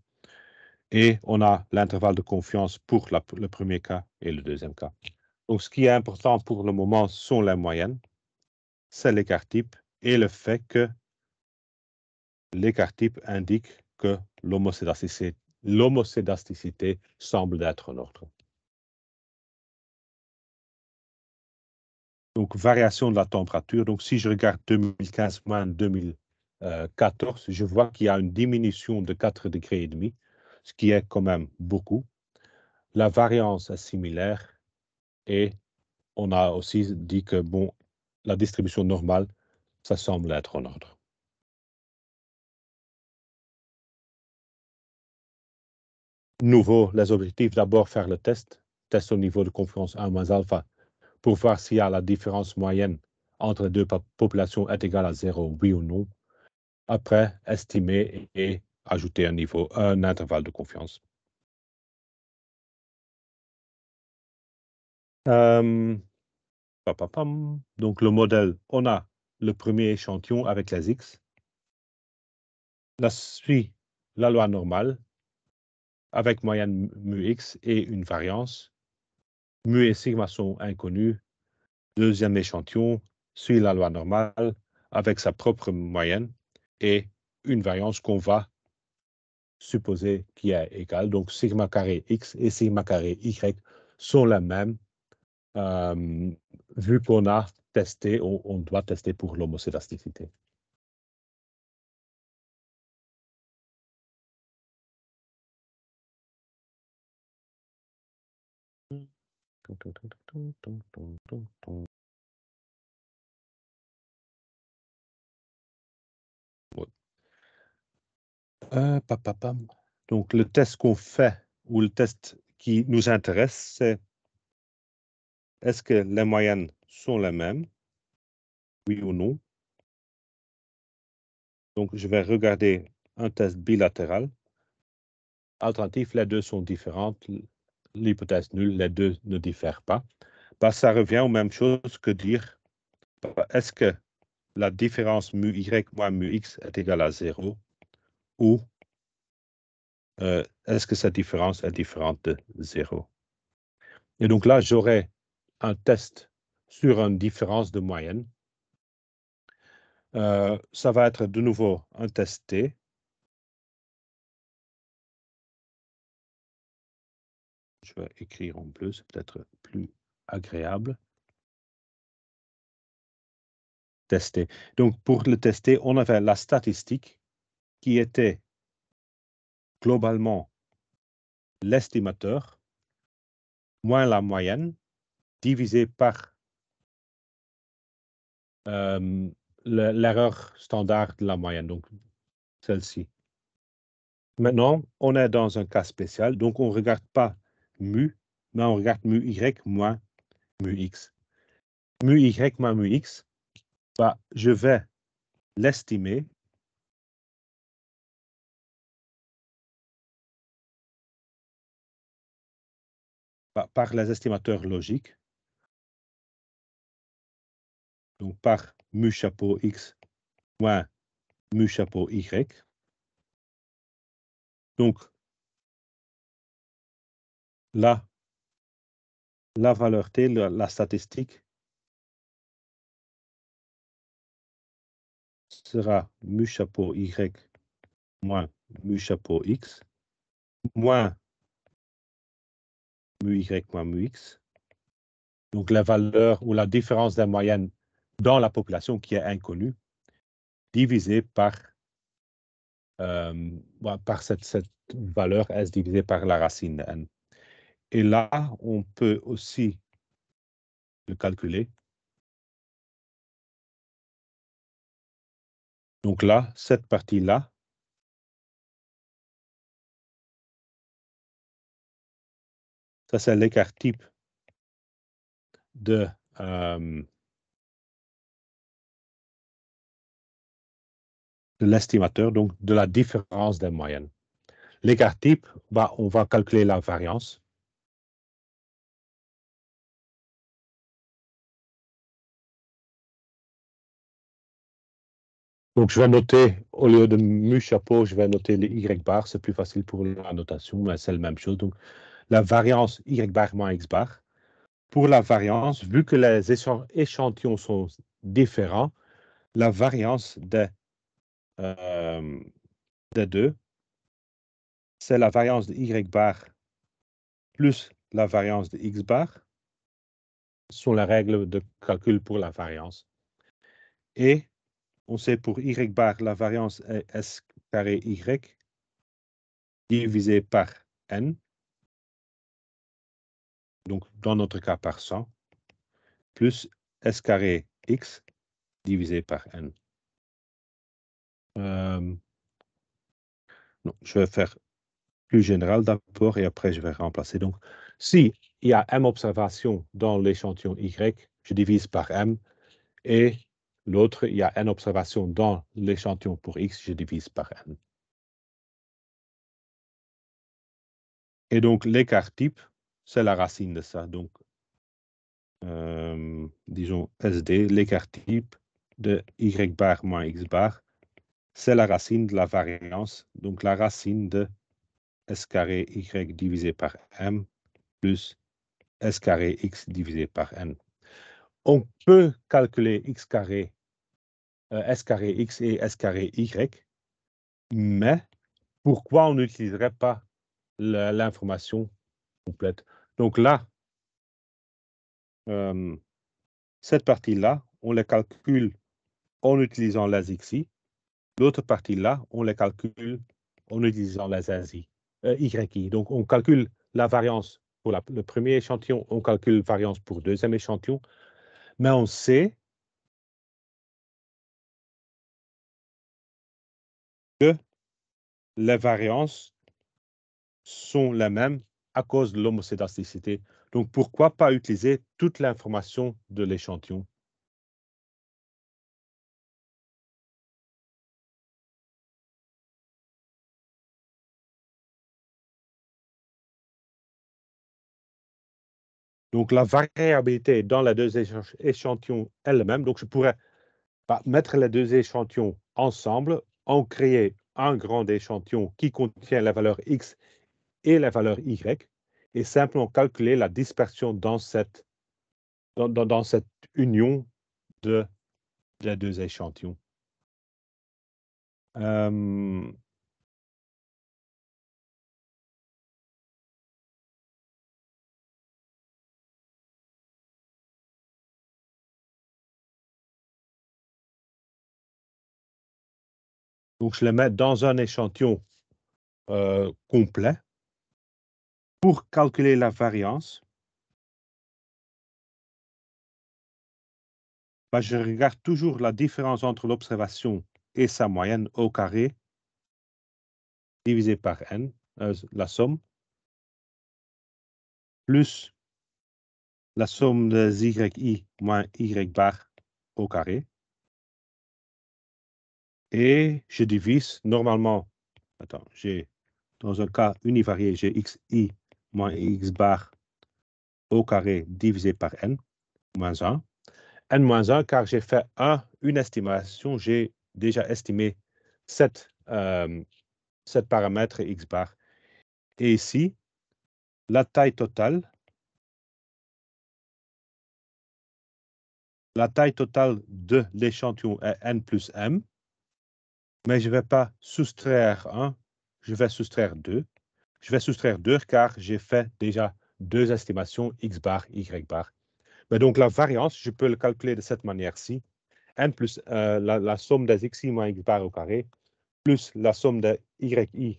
et on a l'intervalle de confiance pour le premier cas et le deuxième cas. Donc, ce qui est important pour le moment sont les moyennes, c'est l'écart type et le fait que l'écart type indique que l'homocédasticité semble être en ordre. Donc, variation de la température. Donc, si je regarde 2015 moins 2014, je vois qu'il y a une diminution de 4 degrés et demi, ce qui est quand même beaucoup. La variance est similaire et on a aussi dit que, bon, la distribution normale, ça semble être en ordre. Nouveau, les objectifs, d'abord faire le test au niveau de confiance 1 moins alpha, pour voir s'il y a la différence moyenne entre les deux populations est égale à 0, oui ou non. Après, estimer et ajouter un intervalle de confiance. Donc, le modèle, on a le premier échantillon avec les X. La suit la loi normale avec moyenne mu X et une variance. Mu et sigma sont inconnus. Deuxième échantillon suit la loi normale avec sa propre moyenne et une variance qu'on va supposer qui est égale. Donc, sigma carré X et sigma carré Y sont les mêmes. Vu qu'on a testé, on doit tester pour l'homocédasticité. Donc, le test qu'on fait, ou le test qui nous intéresse, c'est est-ce que les moyennes sont les mêmes, oui ou non? Donc, je vais regarder un test bilatéral. Alternatif, les deux sont différentes. L'hypothèse nulle, les deux ne diffèrent pas. Ça revient aux mêmes choses que dire est-ce que la différence mu y moins mu x est égale à 0 ou est-ce que cette différence est différente de 0? Et donc là, j'aurai un test sur une différence de moyenne. Ça va être de nouveau un test T. Je vais écrire en bleu, c'est peut-être plus agréable. Tester. Donc, pour le tester, on avait la statistique qui était globalement l'estimateur moins la moyenne divisé par l'erreur standard de la moyenne, donc celle-ci. Maintenant, on est dans un cas spécial, donc on ne regarde pas mu, mais on regarde mu y moins mu x. Mu y moins mu x, je vais l'estimer par les estimateurs logiques, donc par mu chapeau x moins mu chapeau y. Donc, là, la valeur t, la statistique, sera mu chapeau y moins mu chapeau x moins mu y moins mu x. Donc, la valeur ou la différence des moyennes dans la population qui est inconnue, divisé par cette valeur S divisée par la racine de N. Et là, on peut aussi le calculer. Donc là, cette partie-là, ça c'est l'écart type de l'estimateur, donc de la différence des moyennes. L'écart type, on va calculer la variance. Donc, je vais noter, au lieu de mu chapeau, je vais noter les y bar. C'est plus facile pour la notation, mais c'est la même chose. Donc, la variance y bar moins x bar. Pour la variance, vu que les échantillons sont différents, la variance des deux, c'est la variance de y bar plus la variance de x bar. Ce sont les règles de calcul pour la variance. Et on sait pour y bar, la variance est s carré y divisé par n. Donc, dans notre cas, par 100, plus s carré x divisé par n. Non, je vais faire plus général d'abord et après je vais remplacer. Donc, si il y a m observations dans l'échantillon y, je divise par m. Et l'autre, il y a n observations dans l'échantillon pour x, je divise par n. Et donc, l'écart type, c'est la racine de ça. Donc, disons SD, l'écart type de y bar moins x bar, c'est la racine de la variance, donc la racine de s carré y divisé par m plus s carré x divisé par n. On peut calculer x carré, s carré x et s carré y, mais pourquoi on n'utiliserait pas l'information complète? Donc là, cette partie-là, on la calcule en utilisant les XI. L'autre partie-là, on les calcule en utilisant les YI. Donc, on calcule la variance pour le premier échantillon, on calcule la variance pour le deuxième échantillon, mais on sait que les variances sont les mêmes à cause de l'homocédasticité. Donc, pourquoi pas utiliser toute l'information de l'échantillon? Donc, la variabilité dans les deux échantillons est la même. Donc, je pourrais mettre les deux échantillons ensemble, en créer un grand échantillon qui contient la valeur X et la valeur Y, et simplement calculer la dispersion dans cette union des deux échantillons. Donc, je les mets dans un échantillon complet. Pour calculer la variance, je regarde toujours la différence entre l'observation et sa moyenne au carré divisé par n, la somme, plus la somme des yi moins y bar au carré. Et je divise normalement, j'ai dans un cas univarié, j'ai xi moins x bar au carré divisé par n moins 1. N moins 1, car j'ai fait une estimation, j'ai déjà estimé cette paramètre x bar. Et ici, la taille totale de l'échantillon est n plus m, mais je ne vais pas soustraire 1, je vais soustraire 2. Je vais soustraire 2 car j'ai fait déjà deux estimations x bar, y bar. Mais donc la variance, je peux le calculer de cette manière-ci. N plus la somme des xi moins x bar au carré, plus la somme des yi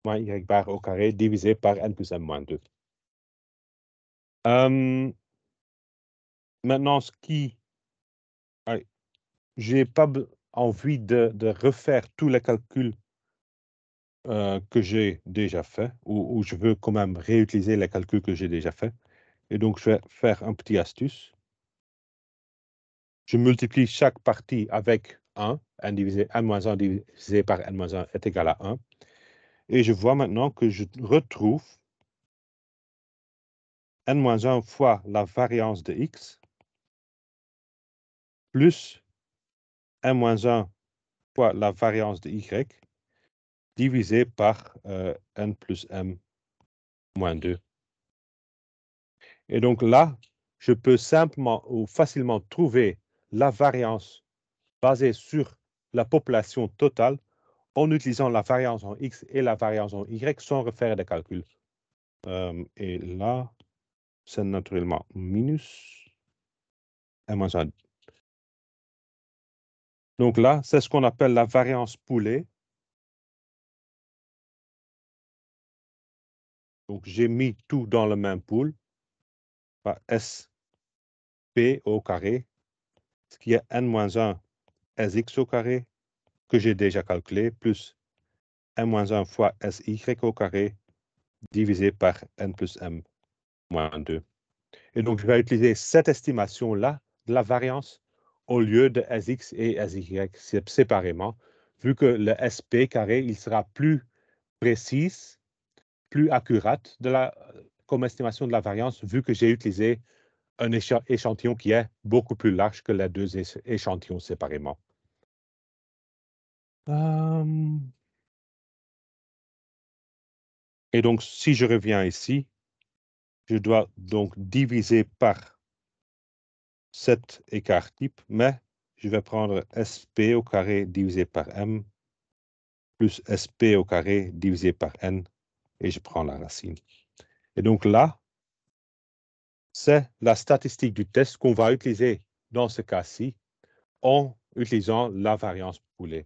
moins y bar au carré divisé par n plus m moins 2. Maintenant, je n'ai pas envie de refaire tous les calculs que j'ai déjà fait, ou je veux quand même réutiliser les calculs que j'ai déjà fait. Et donc, je vais faire un petit astuce. Je multiplie chaque partie avec 1, n moins 1 divisé par n moins 1 est égal à 1. Et je vois maintenant que je retrouve n moins 1 fois la variance de x, plus n moins 1 fois la variance de y, divisé par n plus m moins 2. Et donc là, je peux simplement ou facilement trouver la variance basée sur la population totale en utilisant la variance en x et la variance en y sans refaire des calculs. Et là, c'est naturellement minus n moins 1. Donc là, c'est ce qu'on appelle la variance poolée. Donc j'ai mis tout dans le même pool. SP au carré, ce qui est n-1 SX au carré, que j'ai déjà calculé, plus n-1 fois SY au carré, divisé par n plus m moins 2. Et donc, je vais utiliser cette estimation-là de la variance au lieu de SX et SY séparément, vu que le SP carré, il sera plus précis, plus accurate comme estimation de la variance, vu que j'ai utilisé un échantillon qui est beaucoup plus large que les deux échantillons séparément. Et donc, si je reviens ici, je dois donc diviser par cet écart type, mais je vais prendre SP au carré divisé par M plus SP au carré divisé par N et je prends la racine. Et donc là, c'est la statistique du test qu'on va utiliser dans ce cas-ci en utilisant la variance Poulet.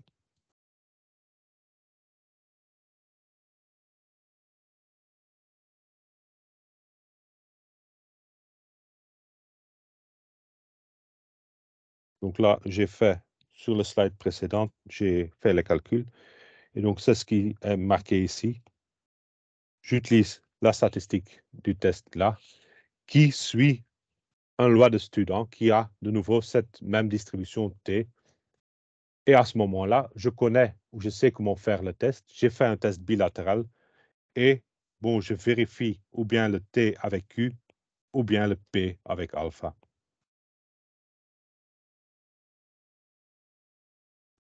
Donc là, j'ai fait, sur le slide précédent, j'ai fait les calculs. Et donc, c'est ce qui est marqué ici. J'utilise la statistique du test là, qui suit une loi de Student qui a de nouveau cette même distribution T. Et à ce moment-là, je connais ou je sais comment faire le test. J'ai fait un test bilatéral et bon, je vérifie ou bien le T avec Q ou bien le P avec alpha.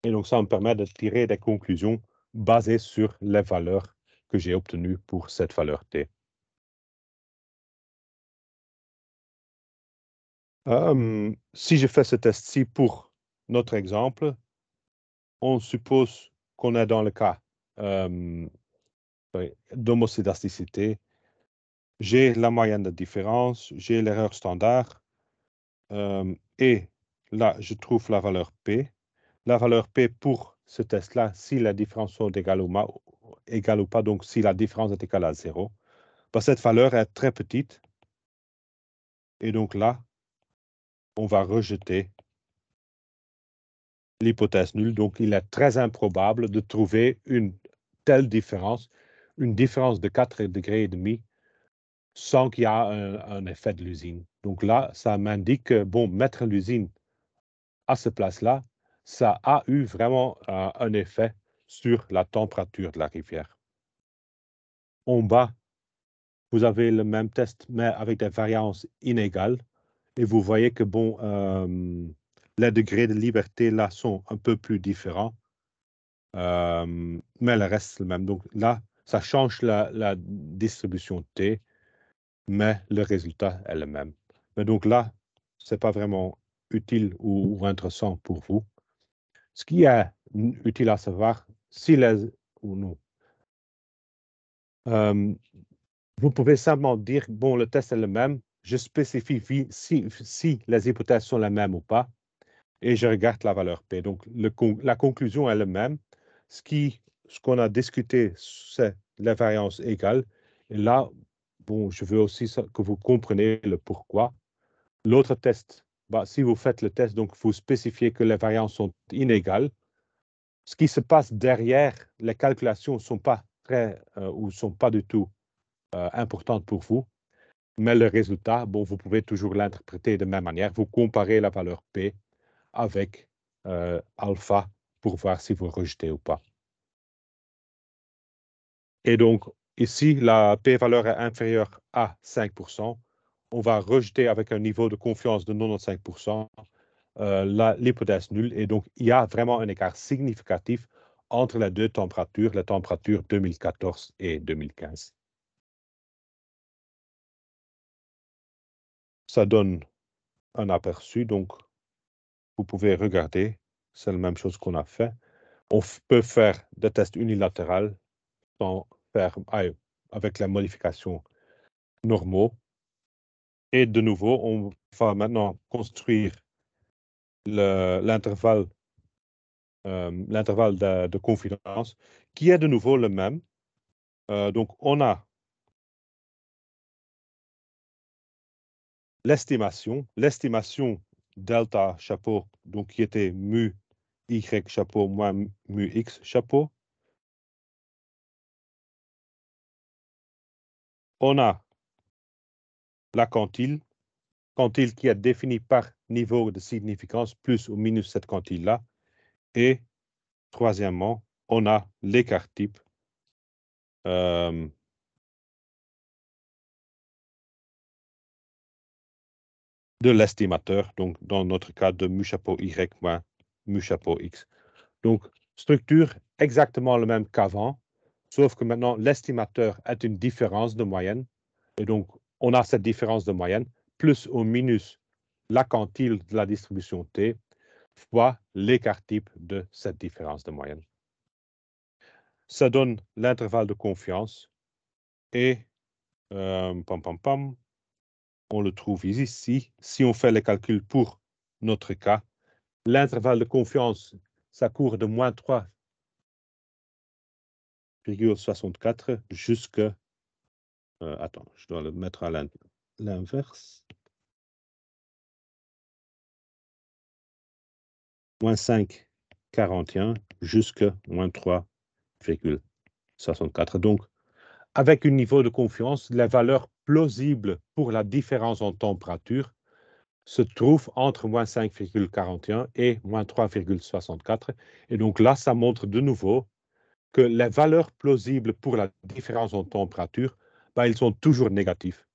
Et donc, ça me permet de tirer des conclusions basées sur les valeurs que j'ai obtenues pour cette valeur T. Si je fais ce test-ci pour notre exemple, on suppose qu'on est dans le cas d'homocydasticité. J'ai la moyenne de différence, j'ai l'erreur standard, et là, je trouve la valeur P. La valeur P pour ce test-là, si les différences sont égales ou pas, donc si la différence est égale à 0, bah, cette valeur est très petite. Et donc là, on va rejeter l'hypothèse nulle. Donc, il est très improbable de trouver une telle différence, une différence de 4,5 degrés, sans qu'il y ait un effet de l'usine. Donc là, ça m'indique que, bon, mettre l'usine à cette place-là, ça a eu vraiment un effet sur la température de la rivière. En bas, vous avez le même test, mais avec des variances inégales. Et vous voyez que, bon, les degrés de liberté, là, sont un peu plus différents. Mais le reste, c'est le même. Donc là, ça change la distribution T, mais le résultat est le même. Mais donc là, ce n'est pas vraiment utile ou intéressant pour vous. Ce qui est utile à savoir, si les ou non, vous pouvez simplement dire, bon, le test est le même, je spécifie si les hypothèses sont les mêmes ou pas, et je regarde la valeur P. Donc, la conclusion est la même. Ce qu'on a discuté, c'est la variance égale. Et là, bon, je veux aussi que vous compreniez le pourquoi. L'autre test, bah, si vous faites le test, donc vous spécifiez que les variances sont inégales. Ce qui se passe derrière, les calculations ne sont pas très ou sont pas du tout importantes pour vous. Mais le résultat, bon, vous pouvez toujours l'interpréter de la même manière. Vous comparez la valeur P avec alpha pour voir si vous rejetez ou pas. Et donc, ici, la p-valeur est inférieure à 5%. On va rejeter avec un niveau de confiance de 95% l'hypothèse nulle. Et donc, il y a vraiment un écart significatif entre les deux températures, les températures 2014 et 2015. Ça donne un aperçu, donc vous pouvez regarder, c'est la même chose qu'on a fait. On peut faire des tests unilatéraux sans faire avec les modifications normaux. Et de nouveau, on va maintenant construire l'intervalle de confidence qui est de nouveau le même. Donc, on a l'estimation delta chapeau, donc qui était mu y chapeau moins mu x chapeau. On a la quantile qui est définie par niveau de significance plus ou minus cette quantile-là. Et troisièmement, on a l'écart type de l'estimateur, donc dans notre cas de mu chapeau y moins mu chapeau x. Donc, structure exactement le même qu'avant, sauf que maintenant, l'estimateur est une différence de moyenne. Et donc, on a cette différence de moyenne, plus ou minus la quantile de la distribution T, fois l'écart type de cette différence de moyenne. Ça donne l'intervalle de confiance et On le trouve ici. Si on fait les calculs pour notre cas, l'intervalle de confiance, ça court de moins 3,64 jusqu'à... attends, je dois le mettre à l'inverse. Moins 5,41 jusqu'à moins 3,64. Donc, avec un niveau de confiance, les valeurs plausibles pour la différence en température se trouvent entre moins 5,41 et moins 3,64. Et donc là, ça montre de nouveau que les valeurs plausibles pour la différence en température, ils sont toujours négatifs.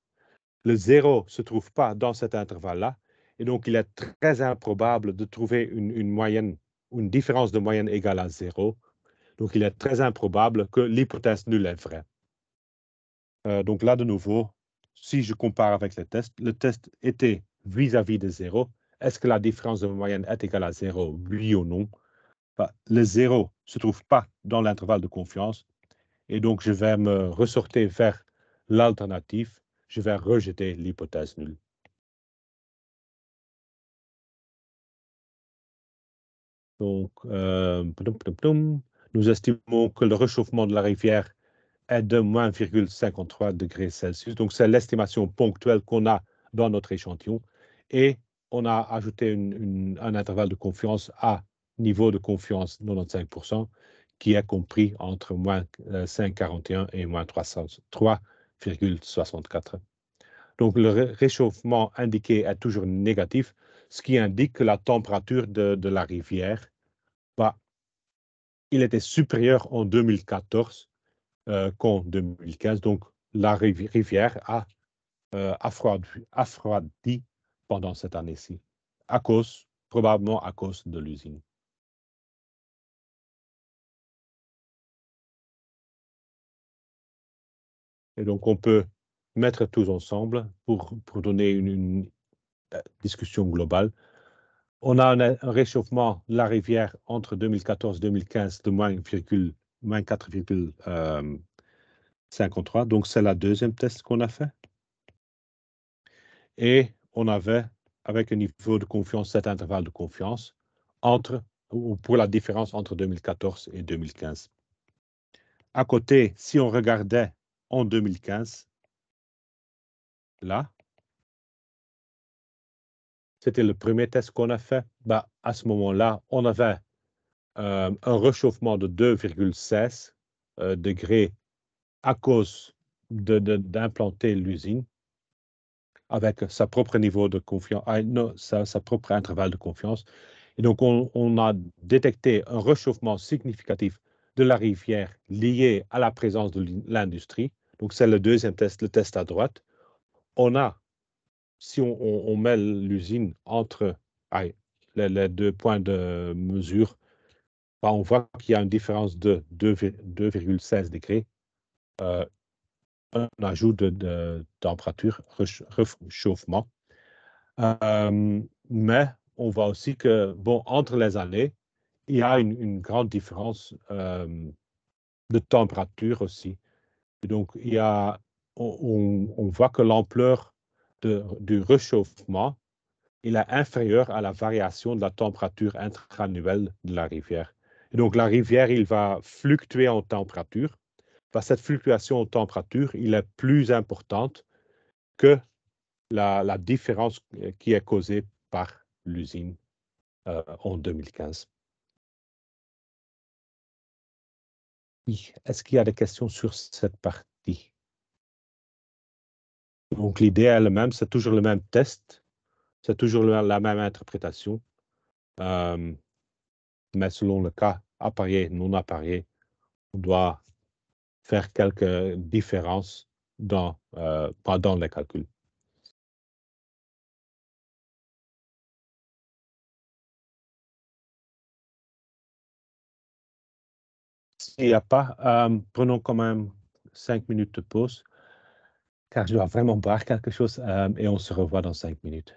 Le zéro ne se trouve pas dans cet intervalle-là, et donc il est très improbable de trouver une moyenne, une différence de moyenne égale à zéro. Donc il est très improbable que l'hypothèse nulle est vraie. Donc là, de nouveau, si je compare avec le test était vis-à-vis de zéro. Est-ce que la différence de moyenne est égale à zéro, oui ou non? Le zéro ne se trouve pas dans l'intervalle de confiance. Et donc, je vais me ressortir vers l'alternative. Je vais rejeter l'hypothèse nulle. Donc, nous estimons que le réchauffement de la rivière est de moins 0,53 degrés Celsius. Donc, c'est l'estimation ponctuelle qu'on a dans notre échantillon. Et on a ajouté un intervalle de confiance à niveau de confiance 95%, qui est compris entre moins 5,41 et moins 3,64. Donc, le réchauffement indiqué est toujours négatif, ce qui indique que la température de la rivière, il était supérieur en 2014 qu'en 2015. Donc, la rivière a affroidi pendant cette année-ci, probablement à cause de l'usine. Et donc, on peut mettre tous ensemble pour donner une discussion globale. On a un réchauffement de la rivière entre 2014 et 2015 de moins 4,53. Donc, c'est la deuxième test qu'on a fait. Et on avait, avec un niveau de confiance, cet intervalle de confiance pour la différence entre 2014 et 2015. À côté, si on regardait en 2015, là, c'était le premier test qu'on a fait. À ce moment-là, on avait un réchauffement de 2,16 degrés à cause d'implanter l'usine avec sa propre niveau de confiance, sa propre intervalle de confiance. Et donc, on a détecté un réchauffement significatif de la rivière lié à la présence de l'industrie. Donc, c'est le deuxième test, le test à droite. Si on met l'usine entre les deux points de mesure, on voit qu'il y a une différence de 2,16 degrés. Un ajout de température, réchauffement. Mais on voit aussi que, entre les années, il y a une grande différence de température aussi. Et donc, on voit que l'ampleur du réchauffement il est inférieur à la variation de la température intra-annuelle de la rivière. Et donc, la rivière, il va fluctuer en température. Cette fluctuation en température, il est plus importante que la différence qui est causée par l'usine en 2015. Oui. Est-ce qu'il y a des questions sur cette partie? Donc, l'idée est la même, c'est toujours le même test, c'est toujours la même interprétation, mais selon le cas apparié, non apparié, on doit faire quelques différences pendant les calculs. S'il n'y a pas, prenons quand même 5 minutes de pause, car je dois vraiment boire quelque chose et on se revoit dans 5 minutes.